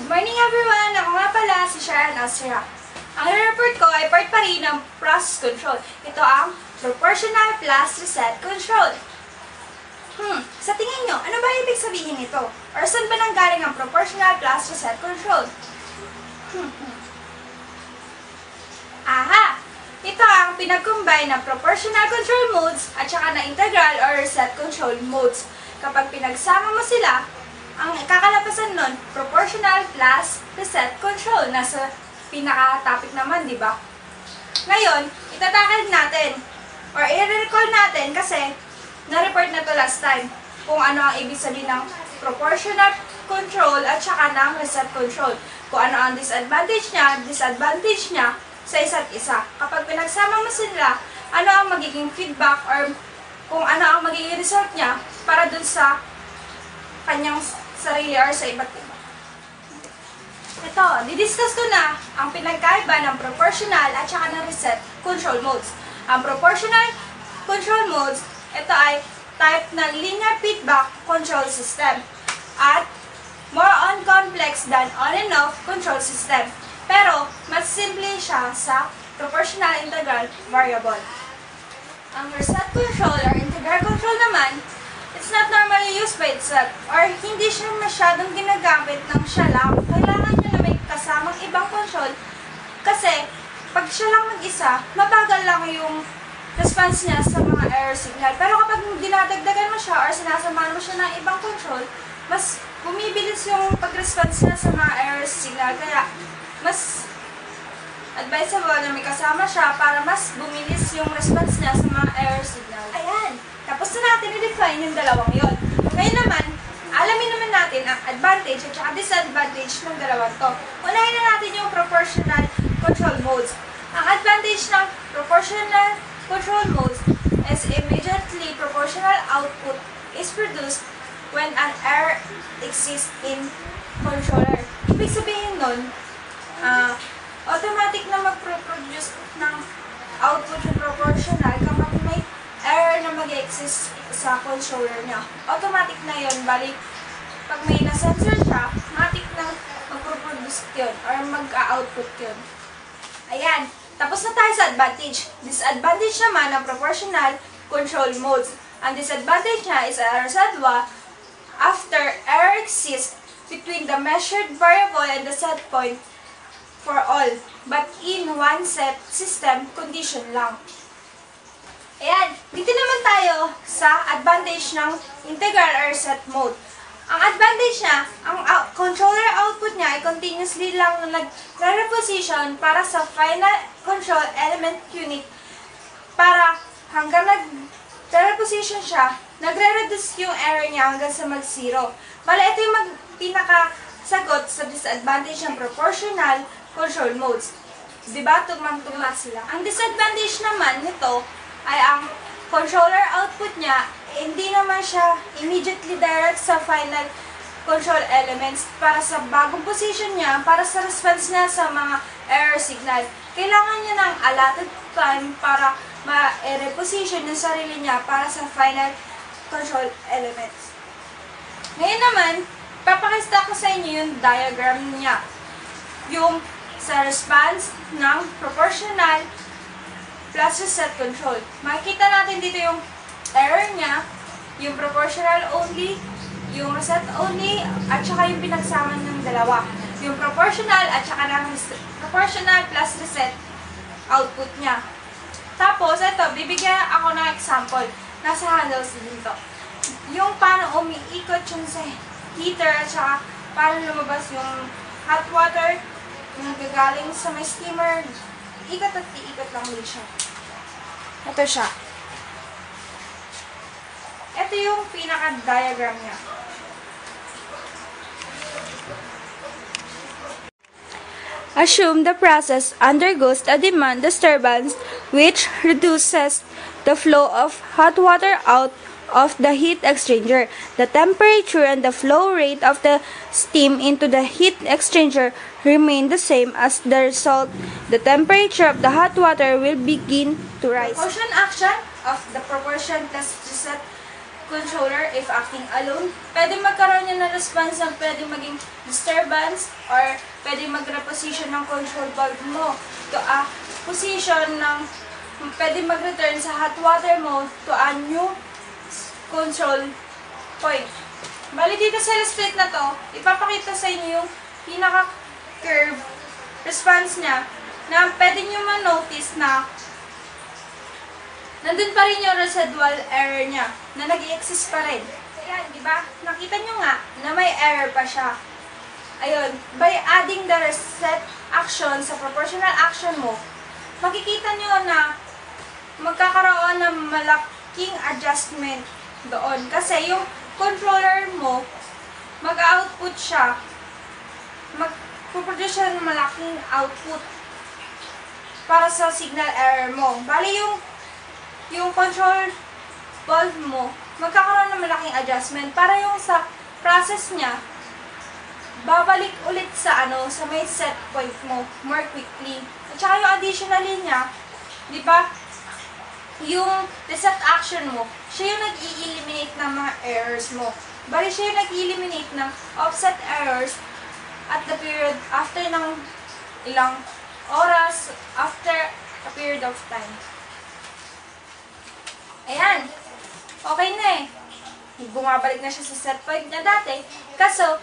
Good morning everyone! Ako nga pala si Sharon Asra. Ang report ko ay part pa rin ng process control. Ito ang proportional plus reset control. Sa tingin nyo, ano ba ibig sabihin nito? Or saan ba nanggaling ang proportional plus reset control? Aha! Ito ang pinag-combine ng proportional control modes at saka na integral or reset control modes. Kapag pinagsama mo sila, ang kakalabasan nun, proportional plus reset control. Nasa pinaka-topic naman, di ba? Ngayon, itatakil natin or i-recall natin kasi na-report na to last time kung ano ang ibig sabihin ng proportional control at saka ng reset control. Kung ano ang disadvantage niya sa isa't isa. Kapag pinagsama mo sila, ano ang magiging feedback or kung ano ang magiging result niya para dun sa kanyang sarili or sa iba't iba. Ito, didiscuss ko na ang pinagkaiba ng proportional at saka ng reset control modes. Ang proportional control modes, ito ay type ng linear feedback control system at more on complex than on and off control system. Pero, mas simple siya sa proportional integral variable. Ang reset control or integral control naman, it's not normally used by itself or hindi siya masyadong ginagamit ng siya lang. Kailangan niya na may kasamang ibang control kasi pag siya lang mag-isa, mabagal lang yung response niya sa mga error signal. Pero kapag dinadagdagan mo siya or sinasamahan mo siya ng ibang control, mas bumibilis yung pag-response niya sa mga error signal. Kaya mas advisable na may kasama siya para mas bumilis yung response niya sa mga error signal. Ayan! Tapos na natin i-define yung dalawang yon. Ngayon naman, alamin naman natin ang advantage at saka disadvantage ng dalawang to. Unahin na natin yung proportional control modes. Ang advantage ng proportional control modes is immediately proportional output is produced when an error exists in controller. Ibig sabihin nun, automatic na mag-produce ng output yung proportional kapag may error na mag-exist sa controller niya. Automatic na yun. Bali, pag may na-sensor siya, automatic na mag-produce yun or mag-output yun. Ayan. Tapos na tayo sa advantage. Disadvantage naman ng proportional control modes. Ang disadvantage niya is a residua after error exists between the measured variable and the set point for all, but in one set system condition lang. Ayan, dito naman tayo sa advantage ng integral or reset mode. Ang advantage niya, ang controller output niya ay continuously lang na nag-reposition para sa final control element unit para hanggang nag-reposition siya, nagre-reduce yung error niya hanggang sa mag-zero. Bale, ito yung pinakasagot sa disadvantage ng proportional control modes. Diba? Tugmang-tugma sila. Ang disadvantage naman nito ay ang controller output niya, hindi naman siya immediately direct sa final control elements para sa bagong position niya, para sa response niya sa mga error signal. Kailangan niya ng allotted time para ma-reposition yung sarili niya para sa final control elements. Ngayon naman, papakita ko sa inyo yung diagram niya. Yung sa response ng proportional plus reset control. Makikita natin dito yung error niya, yung proportional only, yung reset only, at saka yung pinagsama ng dalawa. Yung proportional at saka ng proportional plus reset output niya. Tapos, ito, bibigyan ako ng example. Nasa handles dito. Yung paano umiikot yung sa heater at saka paano lumabas yung hot water yung gagaling sa may steamer. Ikot at iikot lang din siya. Ito siya. Ito yung pinaka-diagram niya. Assume the process undergoes a demand disturbance which reduces the flow of hot water out of the heat exchanger. The temperature and the flow rate of the steam into the heat exchanger remain the same. As the result, the temperature of the hot water will begin to rise. Proportion action of the proportion plus reset controller if acting alone. Pwede magkaroon niya ng response na pwede maging disturbance or pwede mag-reposition ng control valve mo to a position ng pwede mag-return sa hot water mo to a new control point. Bali dito sa illustrate na to, ipapakita sa inyo yung pinaka-curve response niya na pwede nyo ma-notice na nandun pa rin yung residual error niya na nag-i-exist pa rin. Ayan, di ba? Nakita nyo nga na may error pa siya. Ayun, by adding the reset action sa proportional action mo, makikita nyo na magkakaroon ng malaking adjustment doon. Kasi yung controller mo, mag-output siya, mag-produce siya ng malaking output para sa signal error mo. Bali yung control valve mo, magkakaroon ng malaking adjustment para yung sa process niya, babalik ulit sa sa may set point mo more quickly. At saka yung additionally niya, di ba, yung reset action mo, siya yung nag-i-eliminate ng mga errors mo. Bali siya yung nag-i-eliminate ng offset errors at the period after ng ilang oras, after a period of time. Ayan. Okay na eh. Bumabalik na siya sa set point na dati. Kaso,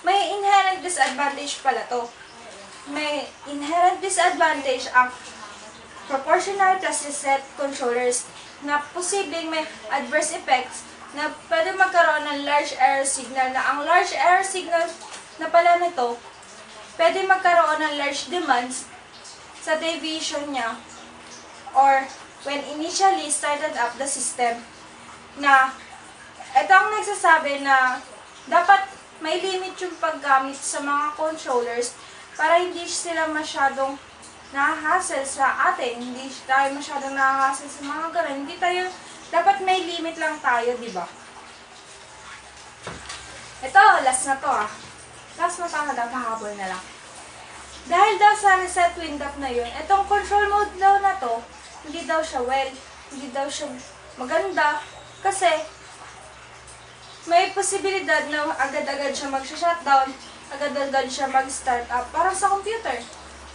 may inherent disadvantage pala to. May inherent disadvantage ang proportional plus reset controllers na posibleng may adverse effects na pwede magkaroon ng large error signal na ang large error signal na pala nito pwede magkaroon ng large demands sa deviation niya or when initially started up the system na ito ang nagsasabi na dapat may limit yung paggamit sa mga controllers para hindi sila masyadong nahahassle sa atin. Hindi tayo masyadong nahahassle sa mga ganun. Hindi tayo, dapat may limit lang tayo, di ba? Ito, last na to Last na to, nagpahabol na lang. Dahil daw sa reset windup na yun, itong control mode daw na to, hindi daw siya hindi daw siya maganda kasi may posibilidad na agad-agad siya mag-shutdown, agad-agad siya mag-start up. Parang sa computer.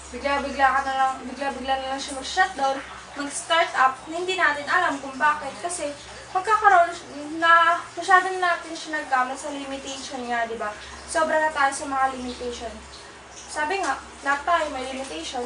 Bigla-bigla na lang siya mag-shutdown, mag-start up, na hindi natin alam kung bakit. Kasi magkakaroon na masyadong natin siya nagkamit sa limitation niya, di ba? Sobra na tayo sa mga limitation. Sabi nga, lahat tayo may limitation.